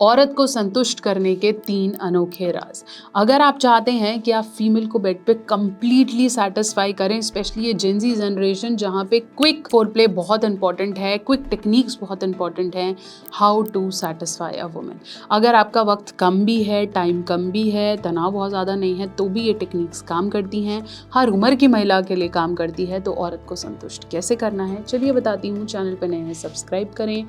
औरत को संतुष्ट करने के 3 अनोखे राज। अगर आप चाहते हैं कि आप फीमेल को बेड पे कंप्लीटली सैटिस्फाई करें, स्पेशली ये जेन ज़ी जनरेशन जहाँ पे क्विक फोरप्ले बहुत इंपॉर्टेंट है, क्विक टेक्निक्स बहुत इंपॉर्टेंट हैं, how to satisfy a woman. अगर आपका वक्त कम भी है, टाइम कम भी है, तनाव बहुत ज़्यादा नहीं है, तो भी ये टेक्निक्स काम करती हैं, हर उम्र की महिला के लिए काम करती है। तो औरत को संतुष्ट कैसे करना है, चलिए बताती हूँ। चैनल पर नए हैं, सब्सक्राइब करें।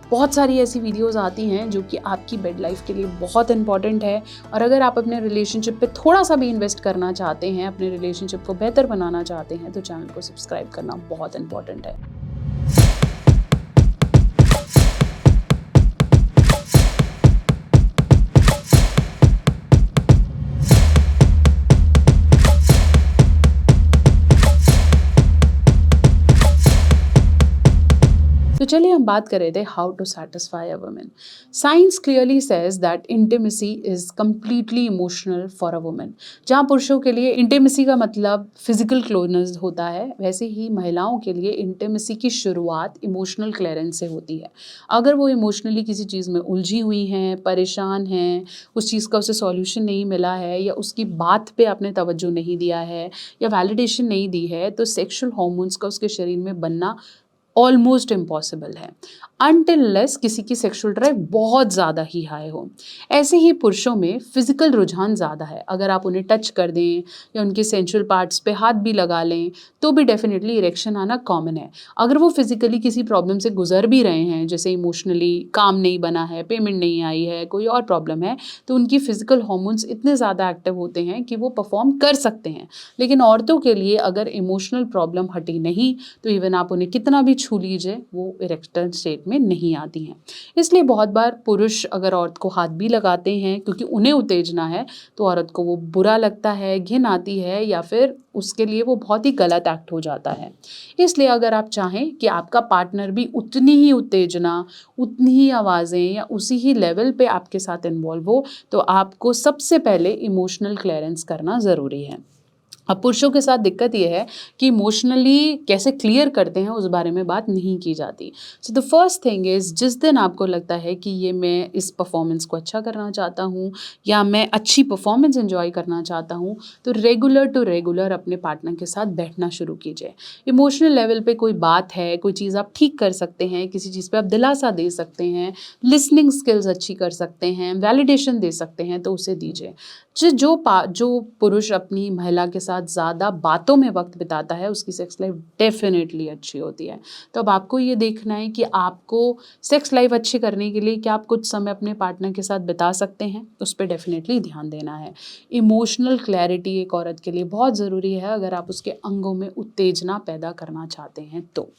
बहुत सारी ऐसी वीडियोज़ आती हैं जो कि आपकी बेड लाइफ के लिए बहुत इंपॉर्टेंट है। और अगर आप अपने रिलेशनशिप पे थोड़ा सा भी इन्वेस्ट करना चाहते हैं, अपने रिलेशनशिप को बेहतर बनाना चाहते हैं, तो चैनल को सब्सक्राइब करना बहुत इंपॉर्टेंट है। तो चलिए हम बात कर रहे थे how to satisfy a woman. Science clearly says that intimacy is completely emotional for a woman. जहाँ पुरुषों के लिए इंटीमेसी का मतलब फिजिकल क्लोजनेस होता है, वैसे ही महिलाओं के लिए इंटीमेसी की शुरुआत इमोशनल क्लियरेंस से होती है। अगर वो इमोशनली किसी चीज़ में उलझी हुई हैं, परेशान हैं, उस चीज़ का उसे सॉल्यूशन नहीं मिला है, या उसकी बात पे आपने तवज्जो नहीं दिया है, या वैलिडेशन नहीं दी है, तो सेक्शुअल हार्मोन्स का उसके शरीर में बनना ऑलमोस्ट इम्पॉसिबल है, अनटिल लेस किसी की सेक्सुअल ड्राइव बहुत ज़्यादा ही हाई हो। ऐसे ही पुरुषों में फिजिकल रुझान ज़्यादा है। अगर आप उन्हें टच कर दें या उनके सेंसुअल पार्ट्स पे हाथ भी लगा लें, तो भी डेफिनेटली इरेक्शन आना कॉमन है। अगर वो फिजिकली किसी प्रॉब्लम से गुजर भी रहे हैं, जैसे इमोशनली काम नहीं बना है, पेमेंट नहीं आई है, कोई और प्रॉब्लम है, तो उनकी फिजिकल हॉर्मोन्स इतने ज़्यादा एक्टिव होते हैं कि वो परफॉर्म कर सकते हैं। लेकिन औरतों के लिए अगर इमोशनल प्रॉब्लम हटी नहीं, तो इवन आप उन्हें कितना भी छू लीजिए, वो इरेक्टल स्टेट में नहीं आती हैं। इसलिए बहुत बार पुरुष अगर औरत को हाथ भी लगाते हैं क्योंकि उन्हें उत्तेजना है, तो औरत को वो बुरा लगता है, घिन आती है, या फिर उसके लिए वो बहुत ही गलत एक्ट हो जाता है। इसलिए अगर आप चाहें कि आपका पार्टनर भी उतनी ही उत्तेजना, उतनी ही आवाज़ें या उसी ही लेवल पे आपके साथ इन्वॉल्व हो, तो आपको सबसे पहले इमोशनल क्लियरेंस करना ज़रूरी है। अब पुरुषों के साथ दिक्कत ये है कि इमोशनली कैसे क्लियर करते हैं उस बारे में बात नहीं की जाती। So the first thing is, जिस दिन आपको लगता है कि ये मैं इस परफॉर्मेंस को अच्छा करना चाहता हूँ या मैं अच्छी परफॉर्मेंस एंजॉय करना चाहता हूँ, तो रेगुलर टू रेगुलर अपने पार्टनर के साथ बैठना शुरू कीजिए। इमोशनल लेवल पे कोई बात है, कोई चीज़ आप ठीक कर सकते हैं, किसी चीज़ पे आप दिलासा दे सकते हैं, लिसनिंग स्किल्स अच्छी कर सकते हैं, वैलिडेशन दे सकते हैं, तो उसे दीजिए। जो पुरुष अपनी महिला के साथ ज़्यादा बातों में वक्त बिताता है, उसकी सेक्स लाइफ डेफिनेटली अच्छी होती है। तो अब आपको ये देखना है कि आपको सेक्स लाइफ अच्छी करने के लिए क्या आप कुछ समय अपने पार्टनर के साथ बिता सकते हैं, उस पर डेफिनेटली ध्यान देना है। इमोशनल क्लैरिटी एक औरत के लिए बहुत ज़रूरी है अगर आप उसके अंगों में उत्तेजना पैदा करना चाहते हैं तो।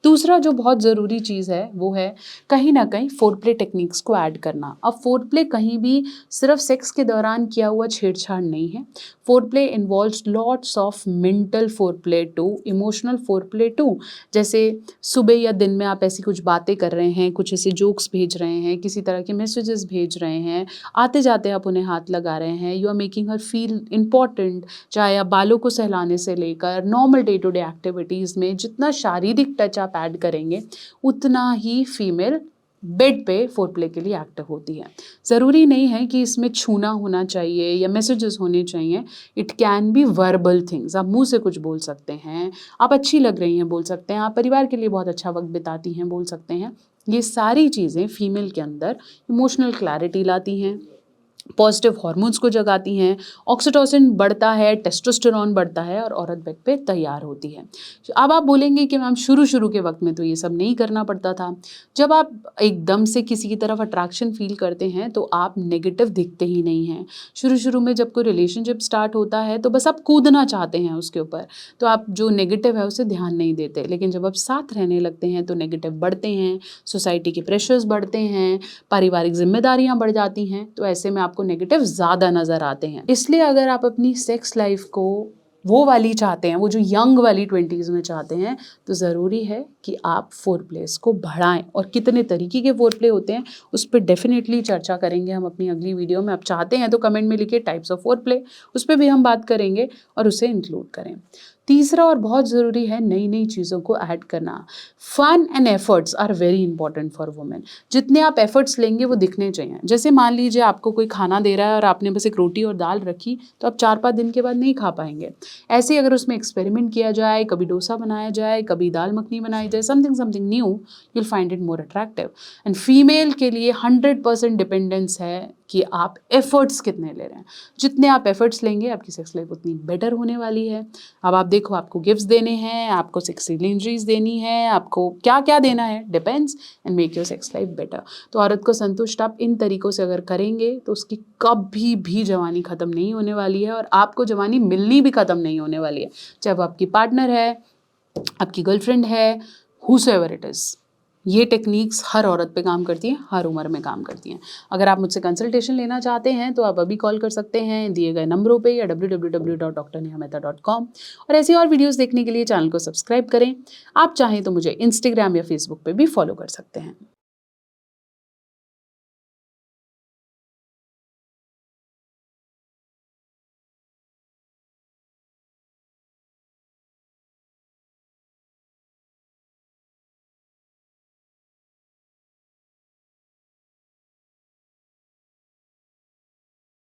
दूसरा जो बहुत ज़रूरी चीज़ है वो है कहीं ना कहीं फोरप्ले टेक्निक्स को ऐड करना। अब फोरप्ले कहीं भी सिर्फ सेक्स के दौरान किया हुआ छेड़छाड़ नहीं है। Foreplay involves lots of mental foreplay too, emotional foreplay too. जैसे सुबह या दिन में आप ऐसी कुछ बातें कर रहे हैं, कुछ ऐसे जोक्स भेज रहे हैं, किसी तरह के मैसेजेस भेज रहे हैं, आते जाते आप उन्हें हाथ लगा रहे हैं, you are making her feel important. चाहे आप बालों को सहलाने से लेकर normal day to day activities में जितना शारीरिक टच आप ऐड करेंगे, उतना ही फीमेल बेड पे फोरप्ले के लिए एक्टिव होती है। ज़रूरी नहीं है कि इसमें छूना होना चाहिए या मैसेजेस होने चाहिए। It can be verbal things. आप मुंह से कुछ बोल सकते हैं, आप अच्छी लग रही हैं बोल सकते हैं, आप परिवार के लिए बहुत अच्छा वक्त बिताती हैं बोल सकते हैं। ये सारी चीज़ें फीमेल के अंदर इमोशनल क्लैरिटी लाती हैं, पॉजिटिव हार्मोन्स को जगाती हैं, ऑक्सीटोसिन बढ़ता है, टेस्टोस्टेरॉन बढ़ता है, और औरत बेड पे तैयार होती है। अब आप बोलेंगे कि मैम शुरू के वक्त में तो ये सब नहीं करना पड़ता था। जब आप एकदम से किसी की तरफ अट्रैक्शन फील करते हैं तो आप नेगेटिव दिखते ही नहीं हैं। शुरू में जब कोई रिलेशनशिप स्टार्ट होता है तो बस आप कूदना चाहते हैं उसके ऊपर, तो आप जो नेगेटिव है उसे ध्यान नहीं देते। लेकिन जब आप साथ रहने लगते हैं तो नेगेटिव बढ़ते हैं, सोसाइटी के प्रेशर्स बढ़ते हैं, पारिवारिक जिम्मेदारियां बढ़ जाती हैं, तो ऐसे में आपको नेगेटिव ज़्यादा नज़र आते हैं। इसलिए अगर आप अपनी सेक्स लाइफ को वो वाली चाहते हैं, वो जो यंग वाली 20s में चाहते हैं, तो ज़रूरी है कि आप फोरप्लेस को बढ़ाएं। और कितने तरीके के फोरप्ले होते हैं उस पर डेफिनेटली चर्चा करेंगे हम अपनी अगली वीडियो में। आप चाहते हैं तो कमेंट में लिखिए टाइप्स ऑफ फोरप्ले, उस पर भी हम बात करेंगे और उसे इंक्लूड करें। तीसरा और बहुत ज़रूरी है नई नई चीज़ों को ऐड करना। Fun and efforts are very important for women. जितने आप एफर्ट्स लेंगे वो दिखने चाहिए। जैसे मान लीजिए आपको कोई खाना दे रहा है और आपने बस एक रोटी और दाल रखी, तो आप 4-5 दिन के बाद नहीं खा पाएंगे। ऐसे ही अगर उसमें एक्सपेरिमेंट किया जाए, कभी डोसा बनाया जाए, कभी दाल मखनी बनाई जाए, something something new, you'll find it more attractive. And female के लिए 100% डिपेंडेंस है कि आप एफर्ट्स कितने ले रहे हैं। जितने आप एफर्ट्स लेंगे आपकी सेक्स लाइफ उतनी बेटर होने वाली है। अब आप देखो, आपको गिफ्ट्स देने हैं, आपको सेक्सी लिंजरीज देनी है, आपको क्या क्या देना है, depends, and make your sex life better. तो औरत को संतुष्ट आप इन तरीकों से अगर करेंगे तो उसकी कभी भी जवानी ख़त्म नहीं होने वाली है और आपको जवानी मिलनी भी ख़त्म नहीं होने वाली है। चाहे वो आपकी पार्टनर है, आपकी गर्लफ्रेंड है, whosoever it is। ये टेक्निक्स हर औरत पे काम करती हैं, हर उम्र में काम करती हैं। अगर आप मुझसे कंसल्टेशन लेना चाहते हैं तो आप अभी कॉल कर सकते हैं दिए गए नंबरों पे या www.drnehameta.com। और ऐसी और वीडियोस देखने के लिए चैनल को सब्सक्राइब करें। आप चाहें तो मुझे इंस्टाग्राम या फेसबुक पे भी फॉलो कर सकते हैं।